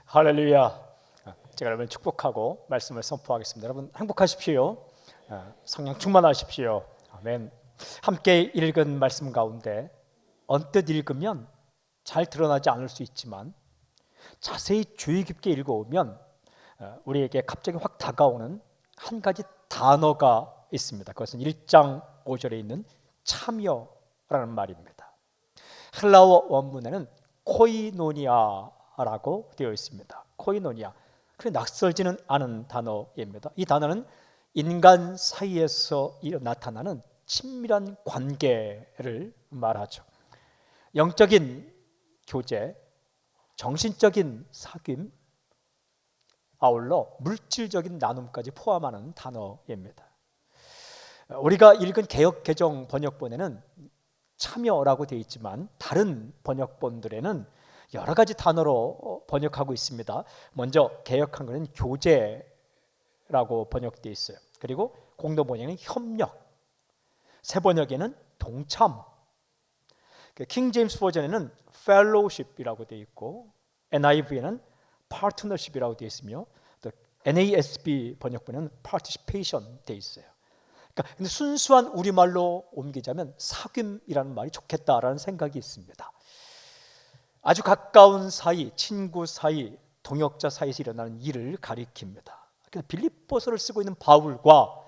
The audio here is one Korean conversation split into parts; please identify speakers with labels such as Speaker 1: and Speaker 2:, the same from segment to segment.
Speaker 1: 할렐루야. 제가 여러분 축복하고 말씀을 선포하겠습니다. 여러분 행복하십시오. 성령 충만하십시오. 아멘. 함께 읽은 말씀 가운데 언뜻 읽으면 잘 드러나지 않을 수 있지만 자세히 주의 깊게 읽어오면 우리에게 갑자기 확 다가오는 한 가지 단어가 있습니다. 그것은 1장 5절에 있는 참여라는 말입니다. 헬라어 원문에는 코이노니아라고 되어 있습니다. 코이노니아. 그래 낯설지는 않은 단어입니다. 이 단어는 인간 사이에서 나타나는 친밀한 관계를 말하죠. 영적인 교제, 정신적인 사귐, 아울러 물질적인 나눔까지 포함하는 단어입니다. 우리가 읽은 개역 개정 번역본에는 참여라고 되어 있지만 다른 번역본들에는 여러 가지 단어로 번역하고 있습니다. 먼저 개역한 것은 교제라고 번역되어 있어요. 그리고 공도 번역은 협력, 새 번역에는 동참, 킹 제임스 버전에는 fellowship이라고 되어 있고 NIV에는 partnership이라고 되어 있으며 또 NASB 번역본에는 participation 되어 있어요. 그러니까 근데 순수한 우리말로 옮기자면 사귐이라는 말이 좋겠다라는 생각이 있습니다. 아주 가까운 사이, 친구 사이, 동역자 사이에서 일어나는 일을 가리킵니다. 그래서 빌립보서를 쓰고 있는 바울과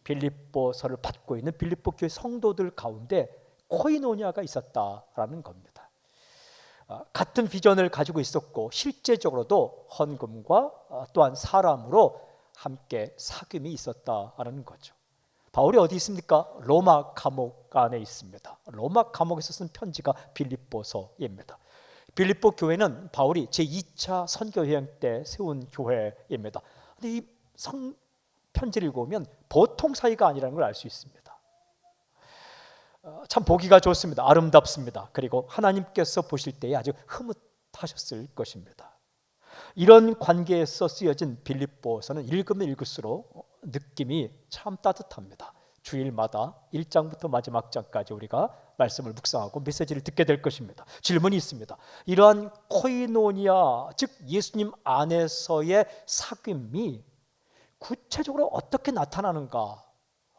Speaker 1: 빌립보서를 받고 있는 빌립보 교회 성도들 가운데 코이노니아가 있었다라는 겁니다. 같은 비전을 가지고 있었고 실제적으로도 헌금과 또한 사람으로 함께 사귐이 있었다라는 거죠. 바울이 어디 있습니까? 로마 감옥 안에 있습니다. 로마 감옥에서 쓴 편지가 빌립보서입니다. 빌립보 교회는 바울이 제2차 선교 여행 때 세운 교회입니다. 근데 이 편지를 읽으면 보통 사이가 아니라는 걸 알 수 있습니다. 참 보기가 좋습니다. 아름답습니다. 그리고 하나님께서 보실 때에 아주 흐뭇하셨을 것입니다. 이런 관계에서 쓰여진 빌립보서는 읽으면 읽을수록 느낌이 참 따뜻합니다. 주일마다 1장부터 마지막 장까지 우리가 말씀을 묵상하고 메시지를 듣게 될 것입니다. 질문이 있습니다. 이러한 코이노니아, 즉 예수님 안에서의 사귐이 구체적으로 어떻게 나타나는가?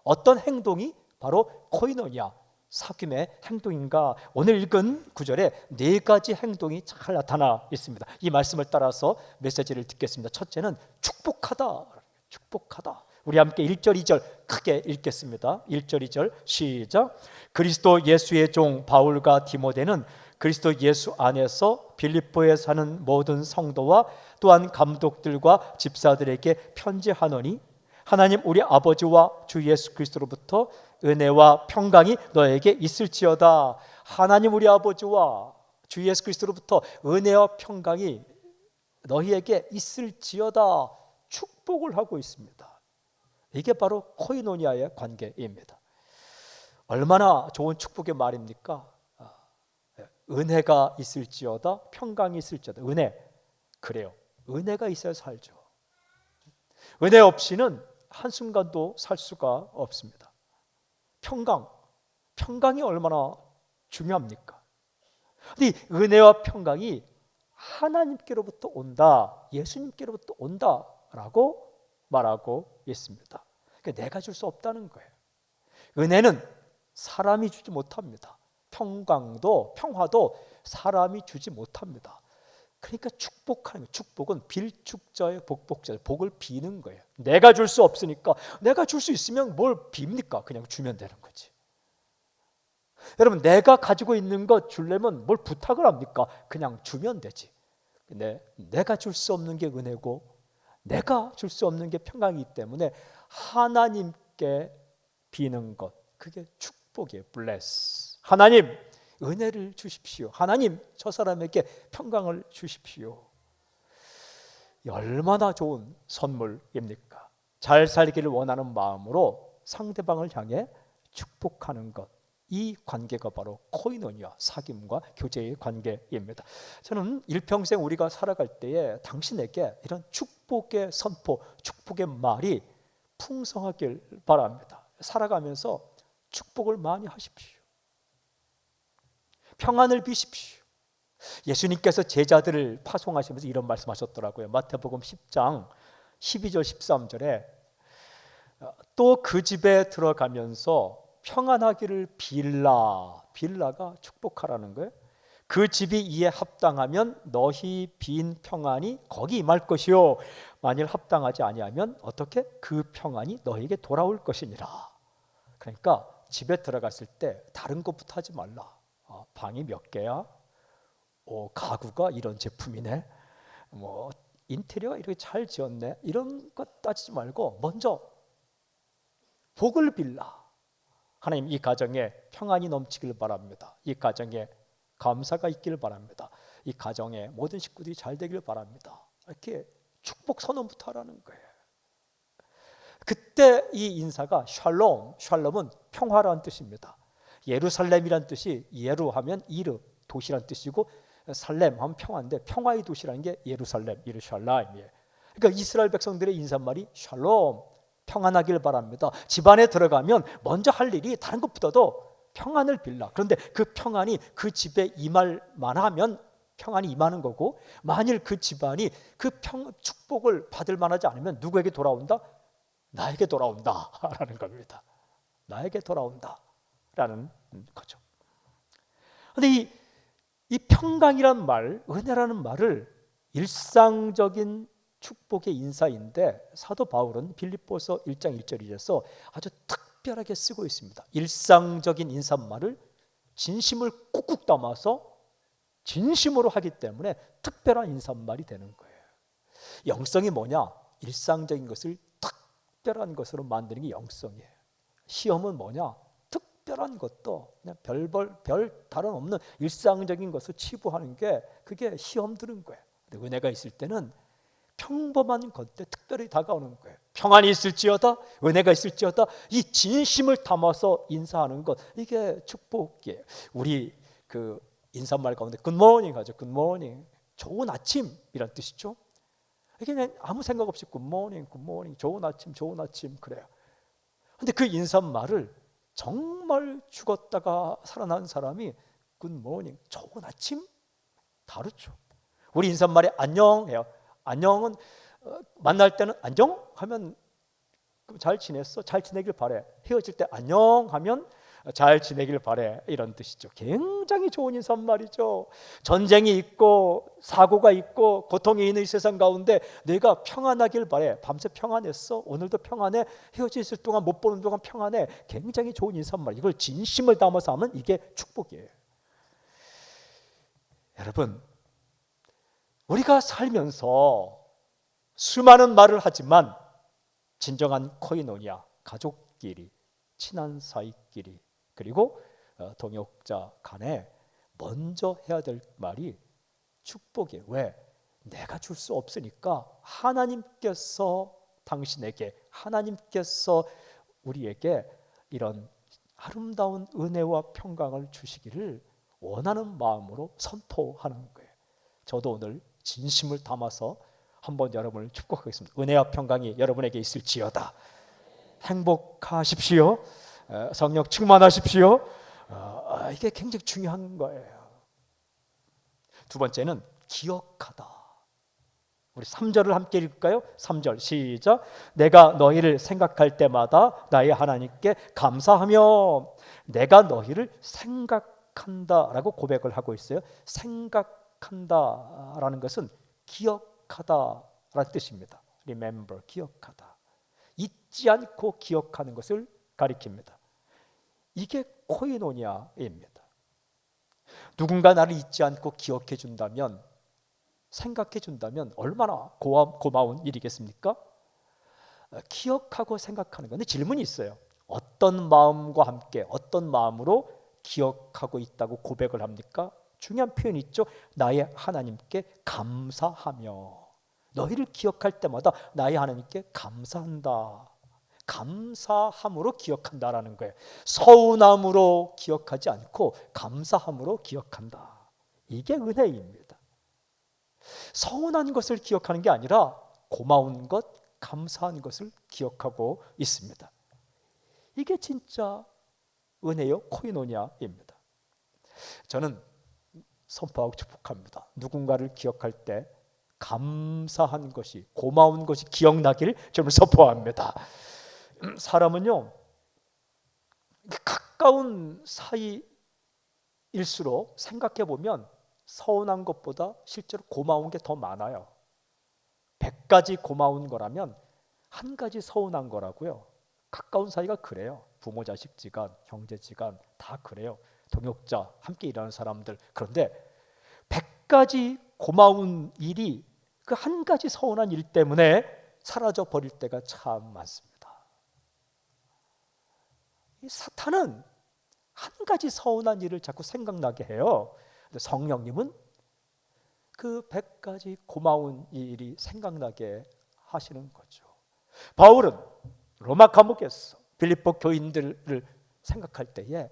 Speaker 1: 어떤 행동이 바로 코이노니아, 사귐의 행동인가? 오늘 읽은 구절에 네 가지 행동이 잘 나타나 있습니다. 이 말씀을 따라서 메시지를 듣겠습니다. 첫째는 축복하다. 축복하다. 우리 함께 1절 2절 크게 읽겠습니다. 1절 2절 시작. 그리스도 예수의 종 바울과 디모데는 그리스도 예수 안에서 빌립보에 사는 모든 성도와 또한 감독들과 집사들에게 편지하노니 하나님 우리 아버지와 주 예수 그리스도로부터 은혜와 평강이 너에게 있을지어다. 하나님 우리 아버지와 주 예수 그리스도로부터 은혜와 평강이 너희에게 있을지어다. 축복을 하고 있습니다. 이게 바로 코이노니아의 관계입니다. 얼마나 좋은 축복의 말입니까? 은혜가 있을지어다, 평강이 있을지어다. 은혜, 그래요. 은혜가 있어야 살죠. 은혜 없이는 한순간도 살 수가 없습니다. 평강이 얼마나 중요합니까? 근데 이 은혜와 평강이 하나님께로부터 온다, 예수님께로부터 온다라고 말하고 있습니다. 그러니까 내가 줄 수 없다는 거예요. 은혜는 사람이 주지 못합니다. 평화도 사람이 주지 못합니다. 그러니까 축복하는 거예요. 축복은 빌축자의 복복자, 복을 비는 거예요. 내가 줄 수 없으니까 내가 줄 수 있으면 뭘 빕니까? 그냥 주면 되는 거지. 여러분 내가 가지고 있는 것 주려면 뭘 부탁을 합니까? 그냥 주면 되지. 근데 내가 줄 수 없는 게 은혜고 내가 줄 수 없는 게 평강이기 때문에 하나님께 비는 것, 그게 축복이에요. bless. 하나님 은혜를 주십시오. 하나님 저 사람에게 평강을 주십시오. 얼마나 좋은 선물입니까? 잘 살기를 원하는 마음으로 상대방을 향해 축복하는 것, 이 관계가 바로 코이노니아, 사귐과 교제의 관계입니다. 저는 일평생 우리가 살아갈 때에 당신에게 이런 축복의 선포, 축복의 말이 풍성하길 바랍니다. 살아가면서 축복을 많이 하십시오. 평안을 비십시오. 예수님께서 제자들을 파송하시면서 이런 말씀하셨더라고요. 마태복음 10장 12절 13절에 또 그 집에 들어가면서 평안하기를 빌라가 축복하라는 거예요. 그 집이 이에 합당하면 너희 빈 평안이 거기 임할 것이요 만일 합당하지 아니하면 어떻게 그 평안이 너에게 돌아올 것이니라. 그러니까 집에 들어갔을 때 다른 것부터 하지 말라. 방이 몇 개야? 가구가 이런 제품이네. 뭐 인테리어 이렇게 잘 지었네. 이런 것 따지지 말고 먼저 복을 빌라. 하나님, 이 가정에 평안이 넘치길 바랍니다. 이 가정에 감사가 있기를 바랍니다. 이 가정에 모든 식구들이 잘 되길 바랍니다. 이렇게 축복 선언부터 하라는 거예요. 그때 이 인사가 샬롬은 평화라는 뜻입니다. 예루살렘이란 뜻이 예루하면 이르 도시란 뜻이고 살렘 하면 평화인데 평화의 도시라는 게 예루살렘 예루샬라임이에요. 그러니까 이스라엘 백성들의 인사말이 샬롬, 평안하길 바랍니다. 집안에 들어가면 먼저 할 일이 다른 것보다도 평안을 빌라. 그런데 그 평안이 그 집에 임할 만하면 평안이 임하는 거고, 만일 그 집안이 그 축복을 받을 만하지 않으면 누구에게 돌아온다? 나에게 돌아온다 라는 겁니다. 나에게 돌아온다 라는 거죠. 그런데 이 평강이란 말, 은혜라는 말을 일상적인 축복의 인사인데 사도 바울은 빌립보서 1장 1절에서 아주 특별하게 쓰고 있습니다. 일상적인 인사말을 진심을 꾹꾹 담아서 진심으로 하기 때문에 특별한 인사말이 되는 거예요. 영성이 뭐냐? 일상적인 것을 특별한 것으로 만드는 게 영성이에요. 시험은 뭐냐? 특별한 것도 그냥 별 다른 없는 일상적인 것을 치부하는 게 그게 시험 드는 거예요. 근데 은혜가 있을 때는 평범한 것때 특별히 다가오는 거예요. 평안이 있을지어다, 은혜가 있을지어다, 이 진심을 담아서 인사하는 것, 이게 축복이에요. 우리 그 인사말 가운데 굿모닝 하죠. 굿모닝, 좋은 아침이란 뜻이죠. 이게 그냥 아무 생각 없이 굿모닝, 좋은 아침 그래요. 근데 그 인사말을 정말 죽었다가 살아난 사람이 굿모닝, 좋은 아침 다르죠. 우리 인사말에 안녕해요. 안녕은 만날 때는 안녕 하면 잘 지냈어? 잘 지내길 바래. 헤어질 때 안녕 하면 잘 지내길 바래. 이런 뜻이죠. 굉장히 좋은 인사말이죠. 전쟁이 있고 사고가 있고 고통이 있는 이 세상 가운데 내가 평안하길 바래. 밤새 평안했어? 오늘도 평안해? 헤어져 있을 동안 못 보는 동안 평안해? 굉장히 좋은 인사말. 이걸 진심을 담아서 하면 이게 축복이에요. 여러분, 우리가 살면서 수많은 말을 하지만 진정한 코이노니아, 가족끼리, 친한 사이끼리, 그리고 동역자 간에 먼저 해야 될 말이 축복이에요. 왜? 내가 줄 수 없으니까 하나님께서 당신에게, 하나님께서 우리에게 이런 아름다운 은혜와 평강을 주시기를 원하는 마음으로 선포하는 거예요. 저도 오늘 진심을 담아서 한번 여러분을 축복하겠습니다. 은혜와 평강이 여러분에게 있을지어다. 행복하십시오. 성령 충만하십시오. 이게 굉장히 중요한 거예요. 두 번째는 기억하다. 우리 3절을 함께 읽을까요? 3절 시작. 내가 너희를 생각할 때마다 나의 하나님께 감사하며 내가 너희를 생각한다라고 고백을 하고 있어요. 생각한다라는 것은 기억하다라는 뜻입니다. Remember, 기억하다. 잊지 않고 기억하는 것을 가리킵니다. 이게 코이노니아입니다. 누군가 나를 잊지 않고 기억해 준다면, 생각해 준다면 얼마나 고마운 일이겠습니까? 기억하고 생각하는 건데 질문이 있어요. 어떤 마음과 함께 어떤 마음으로 기억하고 있다고 고백을 합니까? 중요한 표현이 있죠. 나의 하나님께 감사하며. 너희를 기억할 때마다 나의 하나님께 감사한다. 감사함으로 기억한다라는 거예요. 서운함으로 기억하지 않고 감사함으로 기억한다. 이게 은혜입니다. 서운한 것을 기억하는 게 아니라 고마운 것, 감사한 것을 기억하고 있습니다. 이게 진짜 은혜요 코이노니아입니다. 저는 선포하고 축복합니다. 누군가를 기억할 때 감사한 것이, 고마운 것이 기억나기를 저는 선포합니다. 사람은요, 가까운 사이일수록 생각해 보면 서운한 것보다 실제로 고마운 게 더 많아요. 100가지 고마운 거라면 한 가지 서운한 거라고요. 가까운 사이가 그래요. 부모 자식 지간, 형제 지간 다 그래요. 동역자, 함께 일하는 사람들. 그런데 100가지 고마운 일이 그 한 가지 서운한 일 때문에 사라져 버릴 때가 참 많습니다. 이 사탄은 한 가지 서운한 일을 자꾸 생각나게 해요. 근데 성령님은 그 100가지 고마운 일이 생각나게 하시는 거죠. 바울은 로마 감옥에서 빌립보 교인들을 생각할 때에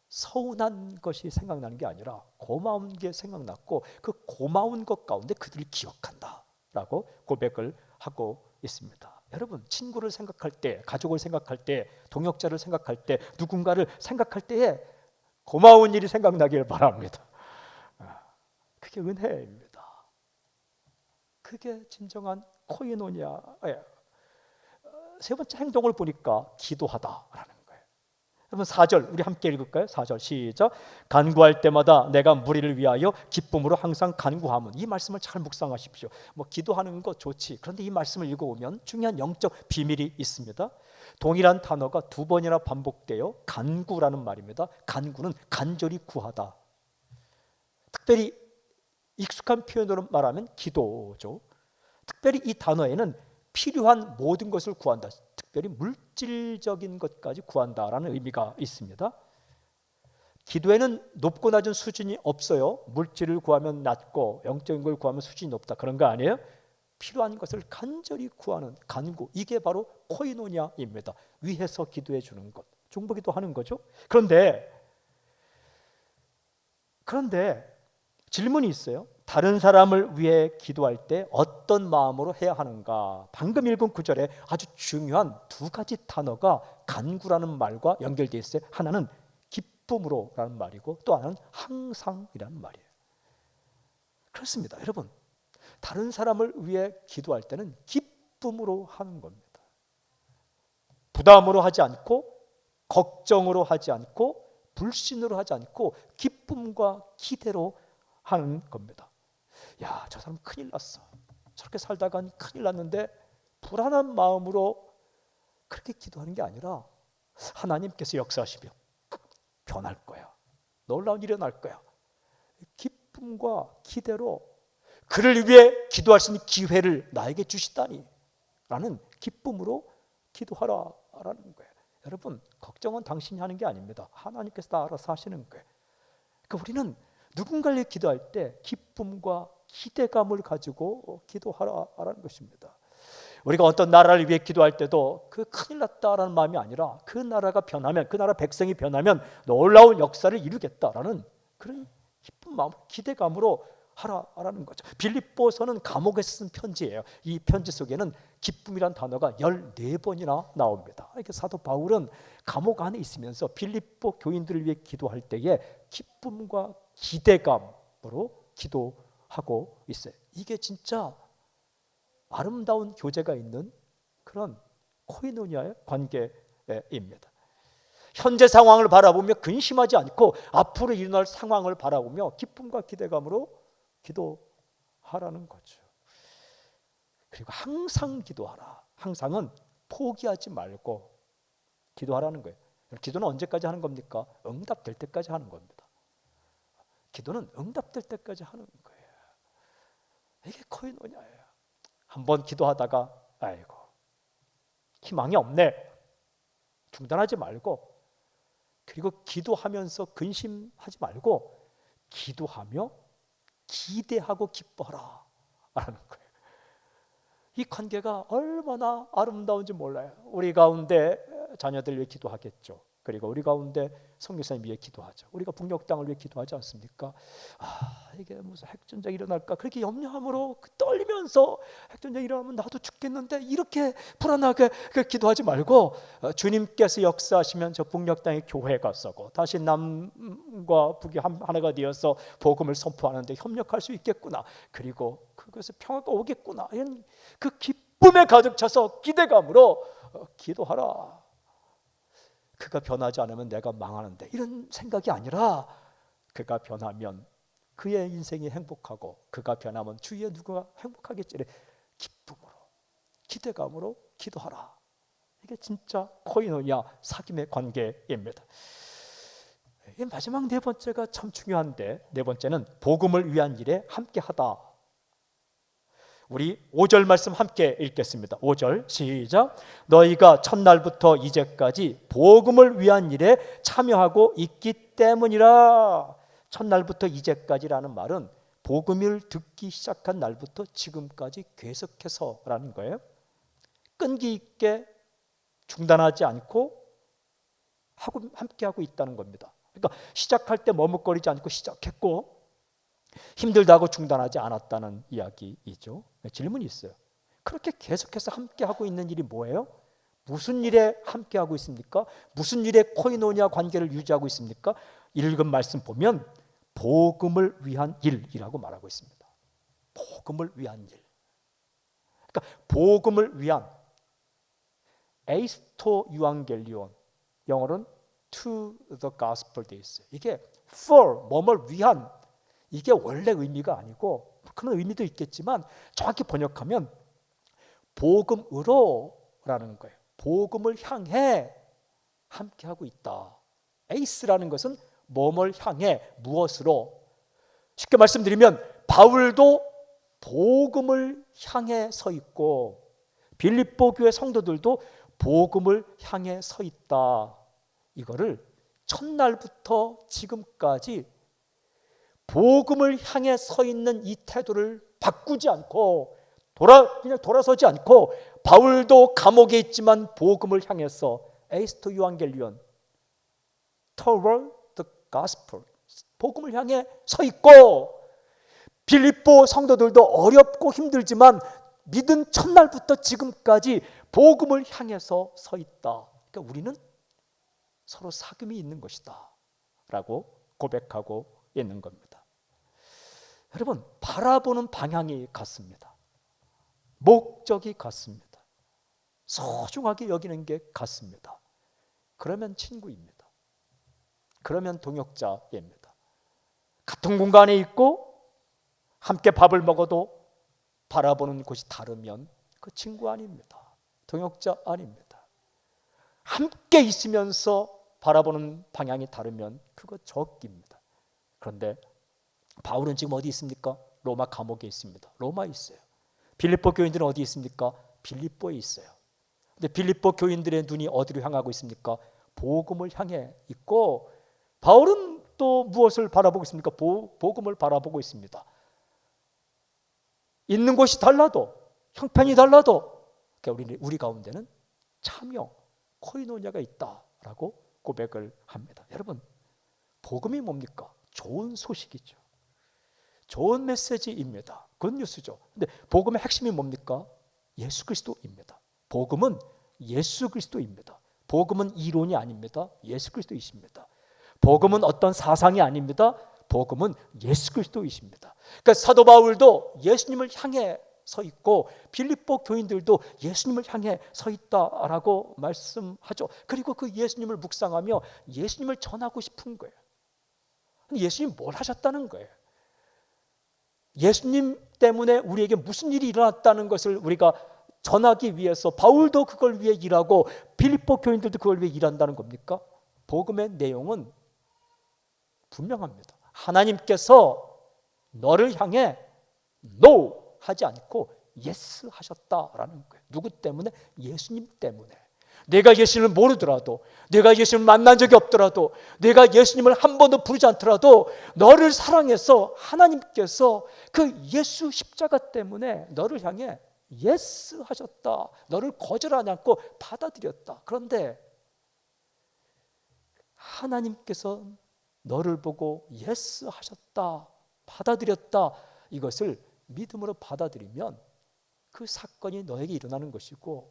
Speaker 1: 서운한 것이 생각나는 게 아니라 고마운 게 생각났고 그 고마운 것 가운데 그들을 기억한다라고 고백을 하고 있습니다. 여러분, 친구를 생각할 때, 가족을 생각할 때, 동역자를 생각할 때, 누군가를 생각할 때에 고마운 일이 생각나길 바랍니다. 그게 은혜입니다. 그게 진정한 코이노니아예요. 세 번째 행동을 보니까 기도하다라는 거예요. 여러분 4절 우리 함께 읽을까요? 4절 시작. 간구할 때마다 내가 무리를 위하여 기쁨으로 항상 간구함은. 이 말씀을 잘 묵상하십시오. 뭐 기도하는 거 좋지. 그런데 이 말씀을 읽어보면 중요한 영적 비밀이 있습니다. 동일한 단어가 두 번이나 반복되어 간구라는 말입니다. 간구는 간절히 구하다. 특별히 익숙한 표현으로 말하면 기도죠. 특별히 이 단어에는 필요한 모든 것을 구한다. 특별히 물질적인 것까지 구한다라는 의미가 있습니다. 기도에는 높고 낮은 수준이 없어요. 물질을 구하면 낮고 영적인 걸 구하면 수준이 높다. 그런 거 아니에요? 필요한 것을 간절히 구하는 간구. 이게 바로 코이노니아입니다. 위에서 기도해 주는 것. 중보기도 하는 거죠. 그런데 질문이 있어요. 다른 사람을 위해 기도할 때 어떤 마음으로 해야 하는가? 방금 읽은 구절에 아주 중요한 두 가지 단어가 간구라는 말과 연결되어 있어요. 하나는 기쁨으로라는 말이고 또 하나는 항상이라는 말이에요. 그렇습니다. 여러분, 다른 사람을 위해 기도할 때는 기쁨으로 하는 겁니다. 부담으로 하지 않고 걱정으로 하지 않고 불신으로 하지 않고 기쁨과 기대로 하는 겁니다. 야, 저 사람 큰일 났어. 저렇게 살다간 큰일 났는데 불안한 마음으로 그렇게 기도하는 게 아니라 하나님께서 역사하시며 변할 거야. 놀라운 일이 일어날 거야. 기쁨과 기대로 그를 위해 기도할 수 있는 기회를 나에게 주시다니 라는 기쁨으로 기도하라라는 거예요. 여러분, 걱정은 당신이 하는 게 아닙니다. 하나님께서 다 알아서 하시는 거예요. 그러니까 우리는 누군가를 위해 기도할 때 기쁨과 기대감을 가지고 기도하라라는 것입니다. 우리가 어떤 나라를 위해 기도할 때도 그 큰일 났다라는 마음이 아니라 그 나라가 변하면, 그 나라 백성이 변하면 놀라운 역사를 이루겠다라는 그런 기쁜 마음, 기대감으로 하라라는 거죠. 빌립보서는 감옥에서 쓴 편지예요. 이 편지 속에는 기쁨이란 단어가 14번이나 나옵니다. 이렇게 사도 바울은 감옥 안에 있으면서 빌립보 교인들을 위해 기도할 때에 기쁨과 기대감으로 기도하고 있어요. 이게 진짜 아름다운 교제가 있는 그런 코이노니아의 관계입니다. 현재 상황을 바라보며 근심하지 않고 앞으로 일어날 상황을 바라보며 기쁨과 기대감으로 기도하라는 거죠. 그리고 항상 기도하라. 항상은 포기하지 말고 기도하라는 거예요. 기도는 언제까지 하는 겁니까? 응답될 때까지 하는 겁니다. 기도는 응답될 때까지 하는 거예요. 이게 코이노니아예요. 한번 기도하다가 아이고 희망이 없네. 중단하지 말고, 그리고 기도하면서 근심하지 말고 기도하며 기대하고 기뻐하라 라는 거예요. 이 관계가 얼마나 아름다운지 몰라요. 우리 가운데 자녀들 위해 기도하겠죠. 그리고 우리 가운데 선교사님 위해 기도하죠. 우리가 북녘 땅을 위해 기도하지 않습니까? 이게 무슨 핵전쟁이 일어날까 그렇게 염려함으로 떨리면서 핵전쟁이 일어나면 나도 죽겠는데 이렇게 불안하게 기도하지 말고 주님께서 역사하시면 저 북녘 땅에 교회가 서고 다시 남과 북이 하나가 되어서 복음을 선포하는데 협력할 수 있겠구나. 그리고 그것에 평화가 오겠구나. 이런 그 기쁨에 가득 차서 기대감으로 기도하라. 그가 변하지 않으면 내가 망하는데 이런 생각이 아니라 그가 변하면 그의 인생이 행복하고 그가 변하면 주위에 누가 행복하겠지. 기쁨으로 기대감으로 기도하라. 이게 진짜 코이노니아 사귐의 관계입니다. 마지막 네 번째가 참 중요한데 네 번째는 복음을 위한 일에 함께하다. 우리 5절 말씀 함께 읽겠습니다. 5절 시작. 너희가 첫날부터 이제까지 복음을 위한 일에 참여하고 있기 때문이라. 첫날부터 이제까지라는 말은 복음을 듣기 시작한 날부터 지금까지 계속해서라는 거예요. 끈기 있게 중단하지 않고 함께하고 있다는 겁니다. 그러니까 시작할 때 머뭇거리지 않고 시작했고 힘들다고 중단하지 않았다는 이야기이죠. 질문이 있어요. 그렇게 계속해서 함께하고 있는 일이 뭐예요? 무슨 일에 함께하고 있습니까? 무슨 일에 코이노니아 관계를 유지하고 있습니까? 읽은 말씀 보면 복음을 위한 일이라고 말하고 있습니다. 복음을 위한 일. 그러니까 복음을 위한 에이스토 유앙겔리온, 영어로는 to the gospel 돼 있어요. 이게 for 뭐뭘 위한, 이게 원래 의미가 아니고 그런 의미도 있겠지만 정확히 번역하면 복음으로라는 거예요. 복음을 향해 함께하고 있다. 에이스라는 것은 뭐뭘 향해, 무엇으로. 쉽게 말씀드리면 바울도 복음을 향해 서 있고 빌립보 교회 성도들도 복음을 향해 서 있다. 이거를 첫날부터 지금까지 복음을 향해 서 있는 이 태도를 바꾸지 않고 그냥 돌아서지 않고 바울도 감옥에 있지만 복음을 향해서 에이스토 유앙겔리온 toward the gospel, 복음을 향해 서 있고 빌립보 성도들도 어렵고 힘들지만 믿은 첫날부터 지금까지 복음을 향해서 서 있다. 그러니까 우리는 서로 사귐이 있는 것이다 라고 고백하고 있는 겁니다. 여러분, 바라보는 방향이 같습니다. 목적이 같습니다. 소중하게 여기는 게 같습니다. 그러면 친구입니다. 그러면 동역자입니다. 같은 공간에 있고 함께 밥을 먹어도 바라보는 곳이 다르면 그 친구 아닙니다. 동역자 아닙니다. 함께 있으면서 바라보는 방향이 다르면 그거 적입니다. 그런데 바울은 지금 어디 있습니까? 로마 감옥에 있습니다. 로마에 있어요. 빌립보 교인들은 어디 있습니까? 빌립보에 있어요. 근데 빌립보 교인들의 눈이 어디로 향하고 있습니까? 복음을 향해 있고 바울은 또 무엇을 바라보고 있습니까? 복음을 바라보고 있습니다. 있는 곳이 달라도 형편이 달라도 우리 가운데는 참여, 코이노니아가 있다라고 고백을 합니다. 여러분, 복음이 뭡니까? 좋은 소식이죠. 좋은 메시지입니다. 굿뉴스죠. 근데 복음의 핵심이 뭡니까? 예수 그리스도입니다. 복음은 예수 그리스도입니다. 복음은 이론이 아닙니다. 예수 그리스도이십니다. 복음은 어떤 사상이 아닙니다. 복음은 예수 그리스도이십니다. 그러니까 사도 바울도 예수님을 향해 서 있고 빌립보 교인들도 예수님을 향해 서 있다라고 말씀하죠. 그리고 그 예수님을 묵상하며 예수님을 전하고 싶은 거예요. 예수님 뭘 하셨다는 거예요? 예수님 때문에 우리에게 무슨 일이 일어났다는 것을 우리가 전하기 위해서 바울도 그걸 위해 일하고 빌립보 교인들도 그걸 위해 일한다는 겁니까? 복음의 내용은 분명합니다. 하나님께서 너를 향해 No 하지 않고 Yes 하셨다라는 거예요. 누구 때문에? 예수님 때문에. 내가 예수님을 모르더라도, 내가 예수님을 만난 적이 없더라도, 내가 예수님을 한 번도 부르지 않더라도 너를 사랑해서 하나님께서 그 예수 십자가 때문에 너를 향해 Yes 하셨다. 너를 거절하지 않고 받아들였다. 그런데 하나님께서 너를 보고 예스 하셨다, 받아들였다, 이것을 믿음으로 받아들이면 그 사건이 너에게 일어나는 것이고,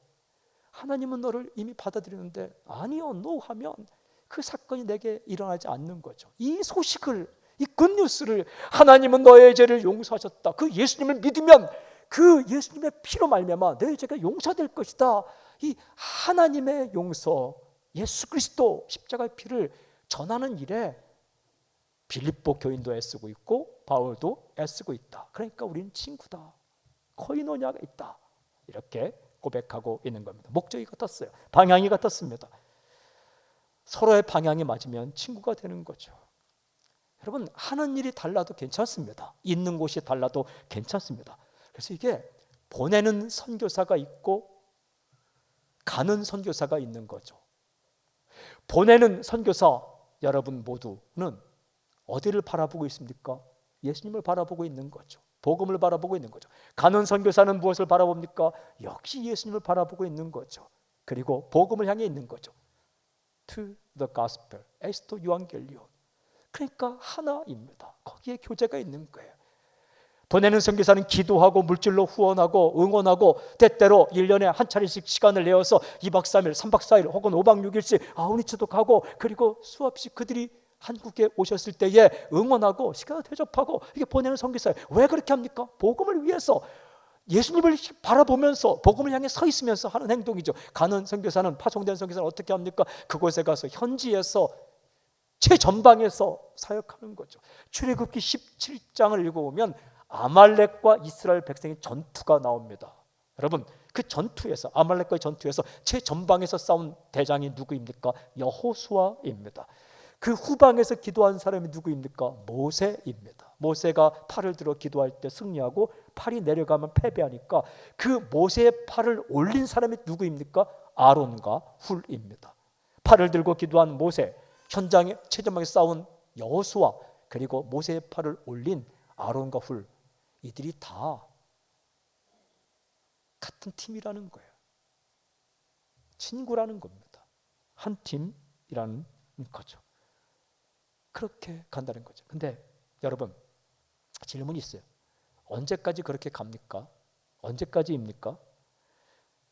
Speaker 1: 하나님은 너를 이미 받아들이는데 아니요, 노 하면 그 사건이 내게 일어나지 않는 거죠. 이 소식을, 이 굿뉴스를, 하나님은 너의 죄를 용서하셨다, 그 예수님을 믿으면 그 예수님의 피로 말미암아 너의 죄가 용서될 것이다, 이 하나님의 용서, 예수 그리스도 십자가의 피를 전하는 일에 빌립보 교인도 애쓰고 있고 바울도 애쓰고 있다. 그러니까 우리는 친구다, 코이노니아가 있다, 이렇게 고백하고 있는 겁니다. 목적이 같았어요. 방향이 같았습니다. 서로의 방향이 맞으면 친구가 되는 거죠. 여러분, 하는 일이 달라도 괜찮습니다. 있는 곳이 달라도 괜찮습니다. 그래서 이게 보내는 선교사가 있고 가는 선교사가 있는 거죠. 보내는 선교사 여러분 모두는 어디를 바라보고 있습니까? 예수님을 바라보고 있는 거죠. 복음을 바라보고 있는 거죠. 가는 선교사는 무엇을 바라봅니까? 역시 예수님을 바라보고 있는 거죠. 그리고 복음을 향해 있는 거죠. To the gospel, 에스토 유앙겔리온. 그러니까 하나입니다. 거기에 교제가 있는 거예요. 보내는 선교사는 기도하고 물질로 후원하고 응원하고 때때로 1년에 한 차례씩 시간을 내어서 2박 3일, 3박 4일 혹은 5박 6일씩 아우니츠도 가고, 그리고 수없이 그들이 한국에 오셨을 때에 응원하고 시간을 대접하고, 이게 보내는 선교사예요. 왜 그렇게 합니까? 복음을 위해서, 예수님을 바라보면서 복음을 향해 서 있으면서 하는 행동이죠. 가는 선교사는, 파송된 선교사는 어떻게 합니까? 그곳에 가서 현지에서 최전방에서 사역하는 거죠. 출애굽기 17장을 읽어보면 아말렉과 이스라엘 백성의 전투가 나옵니다. 여러분, 그 전투에서, 아말렉과의 전투에서 최전방에서 싸운 대장이 누구입니까? 여호수아입니다. 그 후방에서 기도한 사람이 누구입니까? 모세입니다. 모세가 팔을 들어 기도할 때 승리하고 팔이 내려가면 패배하니까 그 모세의 팔을 올린 사람이 누구입니까? 아론과 훌입니다. 팔을 들고 기도한 모세, 현장에 최전방에 싸운 여호수아, 그리고 모세의 팔을 올린 아론과 훌, 이들이 다 같은 팀이라는 거예요. 친구라는 겁니다. 한 팀이라는 거죠. 그렇게 간다는 거죠. 근데 여러분, 질문이 있어요. 언제까지 그렇게 갑니까? 언제까지입니까?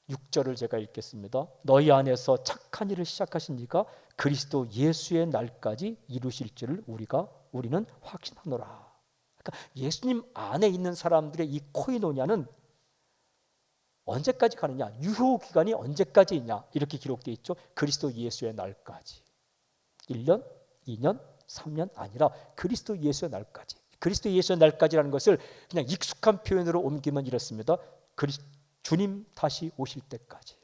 Speaker 1: 6절을 제가 읽겠습니다. 너희 안에서 착한 일을 시작하신 이가 그리스도 예수의 날까지 이루실 줄을 우리는 확신하노라. 그러니까 예수님 안에 있는 사람들의 이 코이노냐는 언제까지 가느냐, 유효 기간이 언제까지냐, 이렇게 기록되어 있죠. 그리스도 예수의 날까지. 1년, 2년, 3년 아니라 그리스도 예수의 날까지. 그리스도 예수의 날까지라는 것을 그냥 익숙한 표현으로 옮기면 이렇습니다. 주님 다시 오실 때까지.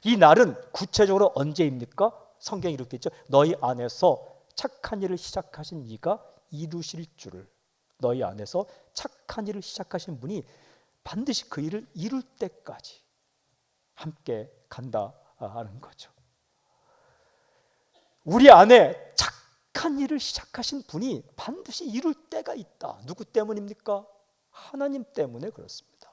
Speaker 1: 이 날은 구체적으로 언제입니까? 성경이 이렇게 있죠. 너희 안에서 착한 일을 시작하신 이가 이루실 줄을. 너희 안에서 착한 일을 시작하신 분이 반드시 그 일을 이룰 때까지 함께 간다 하는 거죠. 우리 안에 착한 일을 시작하신 분이 반드시 이룰 때가 있다. 누구 때문입니까? 하나님 때문에 그렇습니다.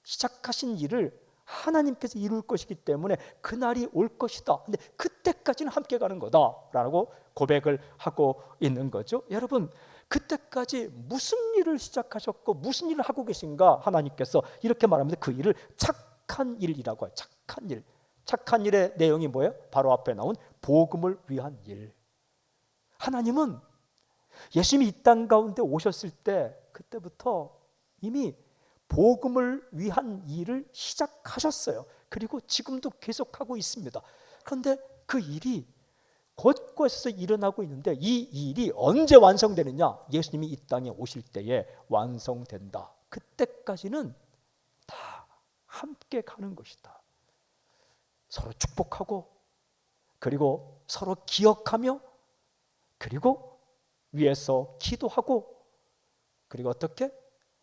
Speaker 1: 시작하신 일을 하나님께서 이룰 것이기 때문에 그날이 올 것이다. 근데 그때까지는 함께 가는 거다라고 고백을 하고 있는 거죠. 여러분, 그때까지 무슨 일을 시작하셨고 무슨 일을 하고 계신가? 하나님께서 이렇게 말합니다. 그 일을 착한 일이라고 해요. 착한 일. 착한 일의 내용이 뭐예요? 바로 앞에 나온 복음을 위한 일. 하나님은 예수님이 이 땅 가운데 오셨을 때 그때부터 이미 복음을 위한 일을 시작하셨어요. 그리고 지금도 계속하고 있습니다. 그런데 그 일이 곳곳에서 일어나고 있는데 이 일이 언제 완성되느냐? 예수님이 이 땅에 오실 때에 완성된다. 그때까지는 다 함께 가는 것이다. 서로 축복하고, 그리고 서로 기억하며, 그리고 위에서 기도하고, 그리고 어떻게?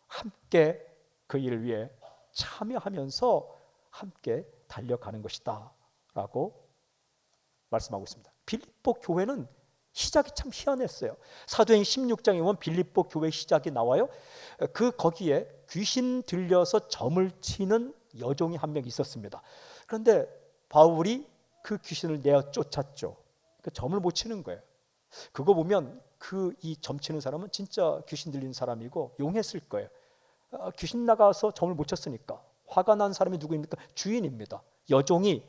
Speaker 1: 함께 그 일을 위해 참여하면서 함께 달려가는 것이다 라고 말씀하고 있습니다. 빌립보 교회는 시작이 참 희한했어요. 사도행 16장에 보면 빌립보 교회 시작이 나와요. 거기에 귀신 들려서 점을 치는 여종이 한 명 있었습니다. 그런데 바울이 그 귀신을 내어 쫓았죠. 그 점을 못 치는 거예요. 그거 보면 이 점 치는 사람은 진짜 귀신 들린 사람이고 용했을 거예요. 귀신 나가서 점을 못 쳤으니까. 화가 난 사람이 누구입니까? 주인입니다. 여종이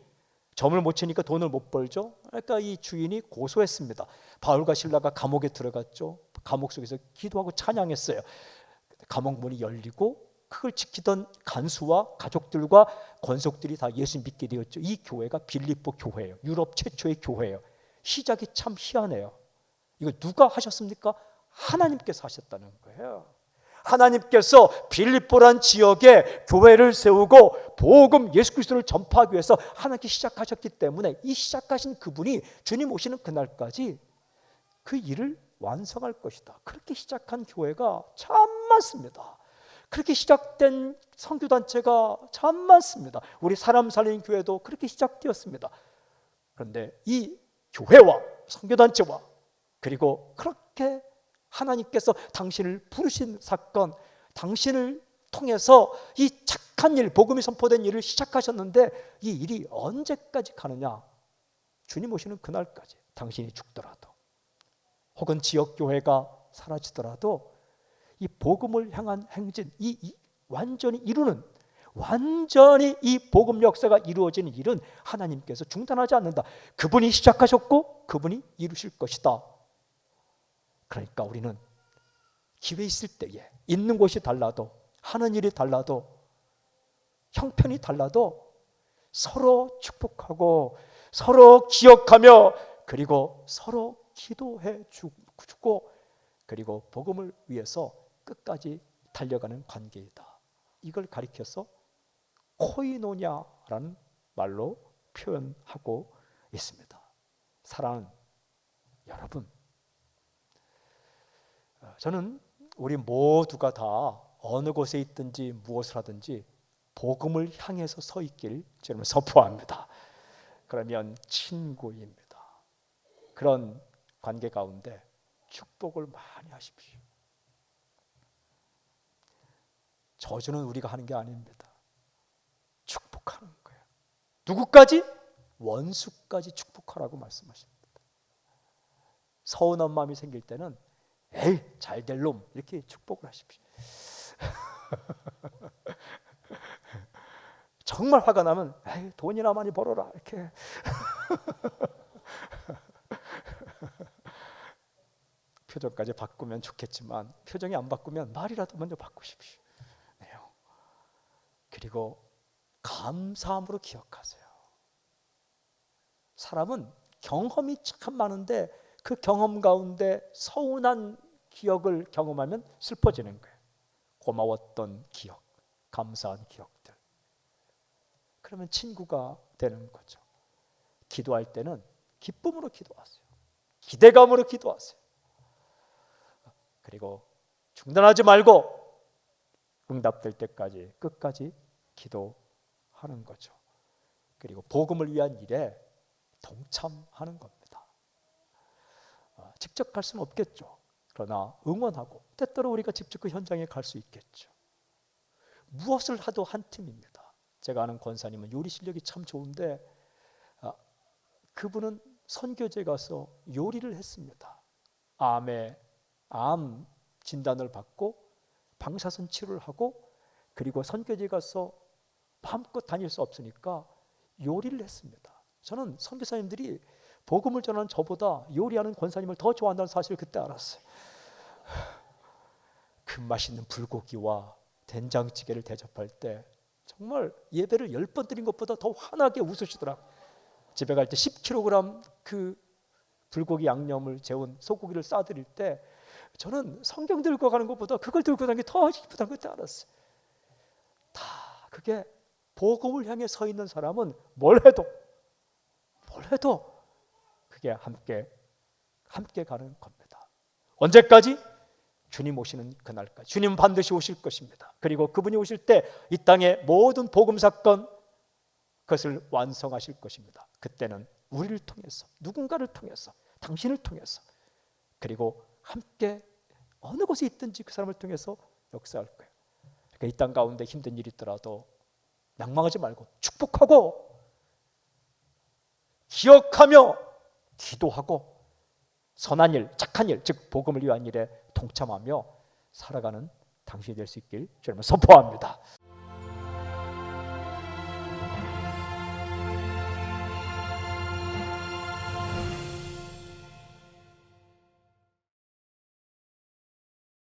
Speaker 1: 점을 못 치니까 돈을 못 벌죠. 그러니까 이 주인이 고소했습니다. 바울과 실라가 감옥에 들어갔죠. 감옥 속에서 기도하고 찬양했어요. 감옥 문이 열리고 그걸 지키던 간수와 가족들과 권속들이 다 예수 믿게 되었죠. 이 교회가 빌립보 교회예요. 유럽 최초의 교회예요. 시작이 참 희한해요. 이거 누가 하셨습니까? 하나님께서 하셨다는 거예요. 하나님께서 빌립보란 지역에 교회를 세우고 복음 예수 그리스도를 전파하기 위해서 하나님께 시작하셨기 때문에 이 시작하신 그분이 주님 오시는 그날까지 그 일을 완성할 것이다. 그렇게 시작한 교회가 참 많습니다. 그렇게 시작된 선교단체가 참 많습니다. 우리 사람 살리는 교회도 그렇게 시작되었습니다. 그런데 이 교회와 선교단체와 그리고 그렇게 하나님께서 당신을 부르신 사건, 당신을 통해서 이 착한 일, 복음이 선포된 일을 시작하셨는데 이 일이 언제까지 가느냐? 주님 오시는 그날까지. 당신이 죽더라도 혹은 지역교회가 사라지더라도 이 복음을 향한 행진, 완전히 이 복음 역사가 이루어지는 일은 하나님께서 중단하지 않는다. 그분이 시작하셨고 그분이 이루실 것이다. 그러니까 우리는 기회 있을 때에 있는 곳이 달라도 하는 일이 달라도 형편이 달라도 서로 축복하고 서로 기억하며 그리고 서로 기도해 주고 그리고 복음을 위해서 끝까지 달려가는 관계이다. 이걸 가리켜서 코이노냐라는 말로 표현하고 있습니다. 사랑하는 여러분, 저는 우리 모두가 다 어느 곳에 있든지 무엇을 하든지 복음을 향해서 서 있길 저는 선포합니다. 그러면 친구입니다. 그런 관계 가운데 축복을 많이 하십시오. 저주는 우리가 하는 게 아닙니다. 축복하는 거예요. 누구까지? 원수까지 축복하라고 말씀하십니다. 서운한 마음이 생길 때는 에이 잘될 놈 이렇게 축복을 하십시오. 정말 화가 나면 에이 돈이나 많이 벌어라 이렇게 표정까지 바꾸면 좋겠지만 표정이 안 바꾸면 말이라도 먼저 바꾸십시오. 네. 그리고 감사함으로 기억하세요. 사람은 경험이 참 많은데 그 경험 가운데 서운한 기억을 경험하면 슬퍼지는 거예요. 고마웠던 기억, 감사한 기억들. 그러면 친구가 되는 거죠. 기도할 때는 기쁨으로 기도하세요. 기대감으로 기도하세요. 그리고 중단하지 말고 응답될 때까지 끝까지 기도하는 거죠. 그리고 복음을 위한 일에 동참하는 겁니다. 직접 갈 수는 없겠죠. 그러나 응원하고 때때로 우리가 직접 그 현장에 갈 수 있겠죠. 무엇을 하도 한 팀입니다. 제가 아는 권사님은 요리 실력이 참 좋은데 그분은 선교제 가서 요리를 했습니다. 암 진단을 받고 방사선 치료를 하고 그리고 선교제 가서 마음껏 다닐 수 없으니까 요리를 했습니다. 저는 선교사님들이 복음을 전하는 저보다 요리하는 권사님을 더 좋아한다는 사실을 그때 알았어요. 그 맛있는 불고기와 된장찌개를 대접할 때 정말 예배를 10번 드린 것보다 더 환하게 웃으시더라고요. 집에 갈 때 10kg 그 불고기 양념을 재운 소고기를 싸드릴 때 저는 성경 들고 가는 것보다 그걸 들고 가는 게 더 기쁘다는 걸 알았어요. 다 그게 복음을 향해 서 있는 사람은 뭘 해도 그게 함께 가는 겁니다. 언제까지? 주님 오시는 그날까지. 주님은 반드시 오실 것입니다. 그리고 그분이 오실 때 이 땅의 모든 복음 사건 그것을 완성하실 것입니다. 그때는 우리를 통해서 누군가를 통해서 당신을 통해서 그리고 함께 어느 곳에 있든지 그 사람을 통해서 역사할 거예요. 그러니까 이 땅 가운데 힘든 일이 있더라도 낭망하지 말고 축복하고 기억하며 기도하고 선한 일, 착한 일, 즉 복음을 위한 일에 동참하며 살아가는 당신이 될 수 있길 주님은 선포합니다.